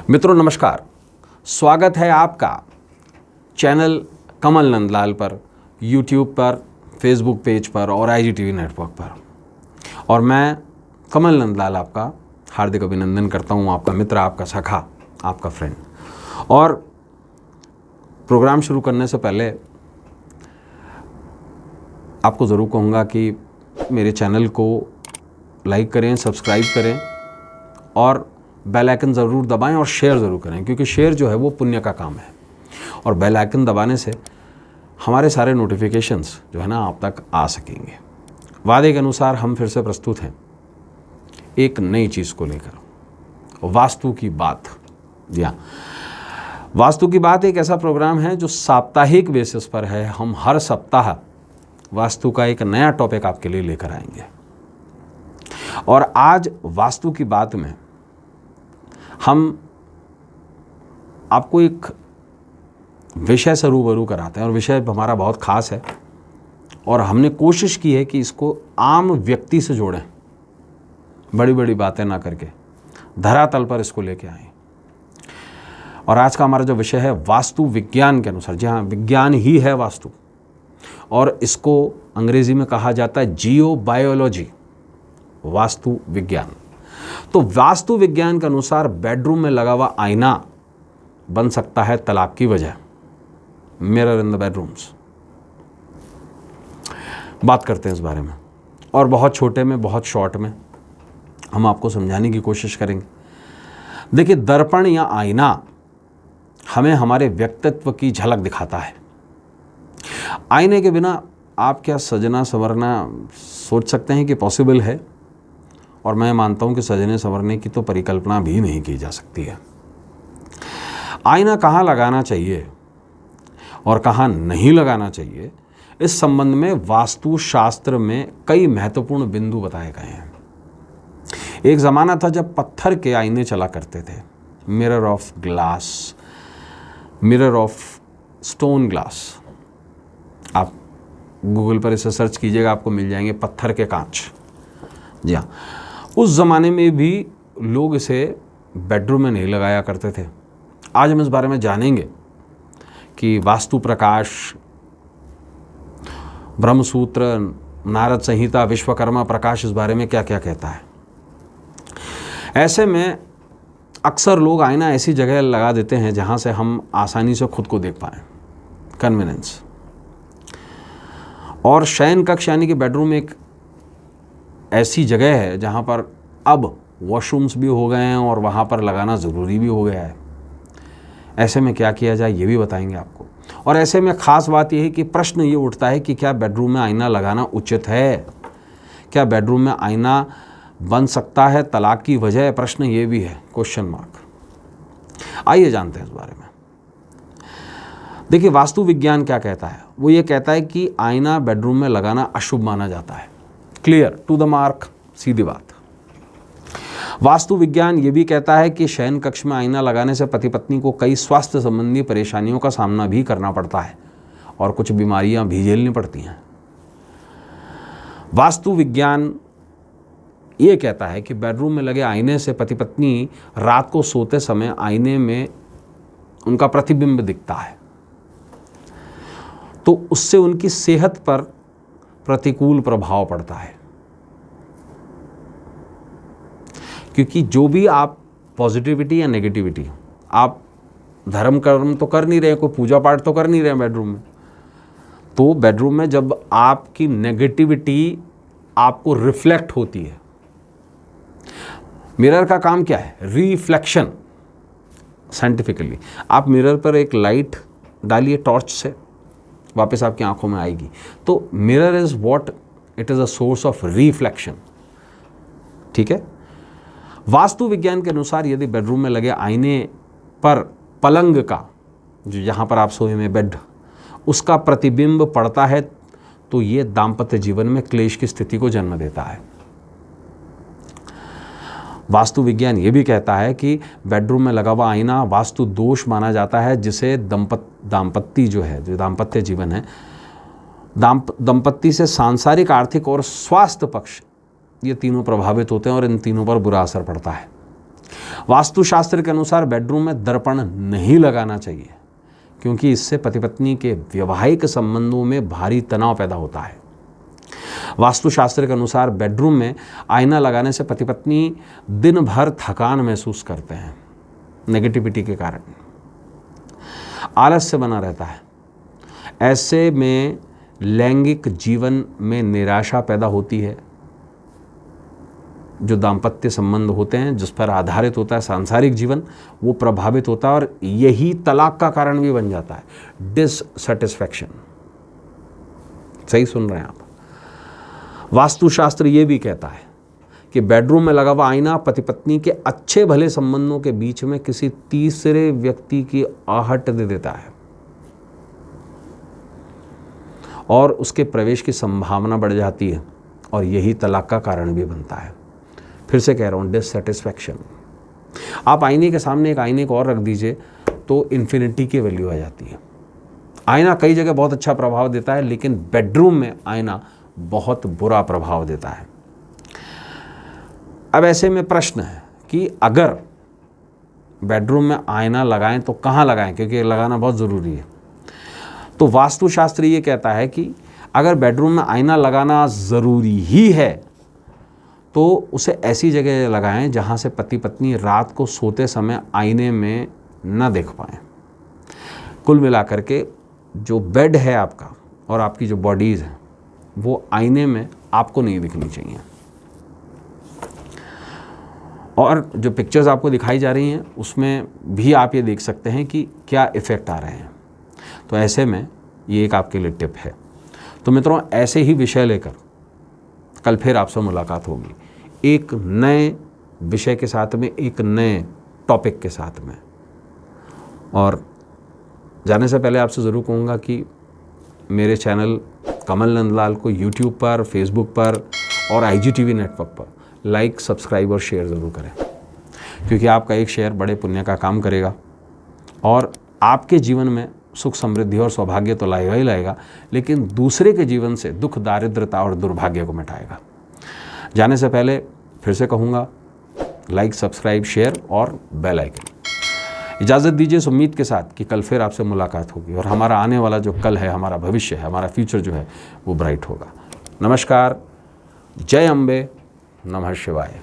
मित्रों नमस्कार, स्वागत है आपका चैनल कमल नंदलाल पर, यूट्यूब पर, फेसबुक पेज पर और IGTV नेटवर्क पर। और मैं कमल नंदलाल आपका हार्दिक अभिनंदन करता हूँ, आपका मित्र, आपका सखा, आपका फ्रेंड। और प्रोग्राम शुरू करने से पहले आपको ज़रूर कहूँगा कि मेरे चैनल को लाइक करें, सब्सक्राइब करें और बेल आइकन ज़रूर दबाएं और शेयर ज़रूर करें, क्योंकि शेयर जो है वो पुण्य का काम है। और बेल आइकन दबाने से हमारे सारे नोटिफिकेशंस जो है ना आप तक आ सकेंगे। वादे के अनुसार हम फिर से प्रस्तुत हैं एक नई चीज़ को लेकर, वास्तु की बात। जी हाँ, वास्तु की बात एक ऐसा प्रोग्राम है जो साप्ताहिक बेसिस पर है। हम हर सप्ताह वास्तु का एक नया टॉपिक आपके लिए लेकर आएंगे। और आज वास्तु की बात में हम आपको एक विषय से रूबरू कराते हैं, और विषय हमारा बहुत ख़ास है और हमने कोशिश की है कि इसको आम व्यक्ति से जोड़ें, बड़ी बड़ी बातें ना करके धरातल पर इसको लेके आएं। और आज का हमारा जो विषय है वास्तु विज्ञान के अनुसार, जी हाँ, विज्ञान ही है वास्तु, और इसको अंग्रेजी में कहा जाता है जियो बायोलॉजी, वास्तु विज्ञान। तो वास्तु विज्ञान के अनुसार बेडरूम में लगा हुआ आईना बन सकता है तलाक की वजह। मिरर इन द बेडरूम्स, बात करते हैं इस बारे में, और बहुत छोटे में, बहुत शॉर्ट में हम आपको समझाने की कोशिश करेंगे। देखिए, दर्पण या आईना हमें हमारे व्यक्तित्व की झलक दिखाता है। आईने के बिना आप क्या सजना संवरना सोच सकते हैं कि पॉसिबल है? और मैं मानता हूं कि सजने संवरने की तो परिकल्पना भी नहीं की जा सकती है। आईना कहाँ लगाना चाहिए और कहाँ नहीं लगाना चाहिए, इस संबंध में वास्तु शास्त्र में कई महत्वपूर्ण बिंदु बताए गए हैं। एक ज़माना था जब पत्थर के आईने चला करते थे, mirror of glass, mirror of stone glass. आप गूगल पर इसे सर्च कीजिएगा, आपको मिल जाएंगे पत्थर के कांच। जी हाँ, उस ज़माने में भी लोग इसे बेडरूम में नहीं लगाया करते थे। आज हम इस बारे में जानेंगे कि वास्तु प्रकाश, ब्रह्मसूत्र, नारद संहिता, विश्वकर्मा प्रकाश इस बारे में क्या क्या कहता है। ऐसे में अक्सर लोग आईना ऐसी जगह लगा देते हैं जहाँ से हम आसानी से खुद को देख पाएँ, कन्वीनियंस। और शयन कक्ष यानी कि बेडरूम एक ऐसी जगह है जहाँ पर अब वॉशरूम्स भी हो गए हैं और वहाँ पर लगाना ज़रूरी भी हो गया है। ऐसे में क्या किया जाए ये भी बताएंगे आपको। और ऐसे में ख़ास बात यह है कि प्रश्न ये उठता है कि क्या बेडरूम में आईना लगाना उचित है? क्या बेडरूम में आईना बन सकता है तलाक की वजह? प्रश्न ये भी है, क्वेश्चन मार्क। आइए जानते हैं इस बारे में। देखिए, वास्तु विज्ञान क्या कहता है। वो ये कहता है कि आईना बेडरूम में लगाना अशुभ माना जाता है। क्लियर, टू द मार्क, सीधी बात। वास्तु विज्ञान ये भी कहता है कि शयन कक्ष में आईना लगाने से पति पत्नी को कई स्वास्थ्य संबंधी परेशानियों का सामना भी करना पड़ता है और कुछ बीमारियां भी झेलनी पड़ती हैं। वास्तु विज्ञान ये कहता है कि बेडरूम में लगे आईने से पति पत्नी रात को सोते समय आईने में उनका प्रतिबिंब दिखता है, तो उससे उनकी सेहत पर प्रतिकूल प्रभाव पड़ता है। क्योंकि जो भी आप पॉजिटिविटी या नेगेटिविटी, आप धर्म कर्म तो कर नहीं रहे, कोई पूजा पाठ तो कर नहीं रहे बेडरूम में, तो बेडरूम में जब आपकी नेगेटिविटी आपको रिफ्लेक्ट होती है, मिरर का काम क्या है? रिफ्लेक्शन। साइंटिफिकली आप मिरर पर एक लाइट डालिए टॉर्च से, वापस आपकी आंखों में आएगी। तो mirror is what it is a source of reflection. ठीक है। वास्तु विज्ञान के अनुसार यदि बेडरूम में लगे आईने पर पलंग का, जो यहाँ पर आप सोए में बेड, उसका प्रतिबिंब पड़ता है, तो ये दाम्पत्य जीवन में क्लेश की स्थिति को जन्म देता है। वास्तु विज्ञान ये भी कहता है कि बेडरूम में लगा हुआ आईना वास्तु दोष माना जाता है, जिसे दाम्पत्य जो है, जो दाम्पत्य जीवन है, दंपत्ति से सांसारिक, आर्थिक और स्वास्थ्य पक्ष, ये तीनों प्रभावित होते हैं और इन तीनों पर बुरा असर पड़ता है। वास्तुशास्त्र के अनुसार बेडरूम में दर्पण नहीं लगाना चाहिए, क्योंकि इससे पति पत्नी के वैवाहिक संबंधों में भारी तनाव पैदा होता है। वास्तुशास्त्र के अनुसार बेडरूम में आईना लगाने से पति पत्नी दिन भर थकान महसूस करते हैं, नेगेटिविटी के कारण आलस्य बना रहता है। ऐसे में लैंगिक जीवन में निराशा पैदा होती है। जो दाम्पत्य संबंध होते हैं, जिस पर आधारित होता है सांसारिक जीवन, वो प्रभावित होता है और यही तलाक का कारण भी बन जाता है। डिससैटिस्फैक्शन। सही सुन रहे हैं आप। वास्तुशास्त्र ये भी कहता है कि बेडरूम में लगा हुआ आईना पति पत्नी के अच्छे भले संबंधों के बीच में किसी तीसरे व्यक्ति की आहट दे देता है और उसके प्रवेश की संभावना बढ़ जाती है, और यही तलाक का कारण भी बनता है। फिर से कह रहा हूँ, डिससैटिस्फैक्शन। आप आईने के सामने एक आईने को और रख दीजिए तो इन्फिनिटी की वैल्यू आ जाती है। आईना कई जगह बहुत अच्छा प्रभाव देता है, लेकिन बेडरूम में आईना बहुत बुरा प्रभाव देता है। अब ऐसे में प्रश्न है कि अगर बेडरूम में आईना लगाएं तो कहाँ लगाएं, क्योंकि लगाना बहुत ज़रूरी है। तो वास्तुशास्त्र ये कहता है कि अगर बेडरूम में आईना लगाना ज़रूरी ही है तो उसे ऐसी जगह लगाएं जहाँ से पति पत्नी रात को सोते समय आईने में न देख पाएँ। कुल मिलाकर के जो बेड है आपका और आपकी जो बॉडीज़ है वो आईने में आपको नहीं दिखनी चाहिए। और जो पिक्चर्स आपको दिखाई जा रही हैं उसमें भी आप ये देख सकते हैं कि क्या इफ़ेक्ट आ रहे हैं। तो ऐसे में ये एक आपके लिए टिप है। तो मित्रों, ऐसे ही विषय लेकर कल फिर आपसे मुलाकात होगी, एक नए विषय के साथ में, एक नए टॉपिक के साथ में। और जाने से पहले आपसे ज़रूर कहूँगा कि मेरे चैनल कमल नंदलाल को यूट्यूब पर, फेसबुक पर और IGTV नेटवर्क पर लाइक, सब्सक्राइब और शेयर ज़रूर करें, क्योंकि आपका एक शेयर बड़े पुण्य का काम करेगा और आपके जीवन में सुख, समृद्धि और सौभाग्य तो लाएगा ही लाएगा, लेकिन दूसरे के जीवन से दुख, दारिद्रता और दुर्भाग्य को मिटाएगा। जाने से पहले फिर से कहूँगा, लाइक, सब्सक्राइब, शेयर और बेल आइकन। इजाज़त दीजिए इस उम्मीद के साथ कि कल फिर आपसे मुलाकात होगी और हमारा आने वाला जो कल है, हमारा भविष्य है, हमारा फ्यूचर जो है वो ब्राइट होगा। नमस्कार, जय अम्बे, नमः शिवाय।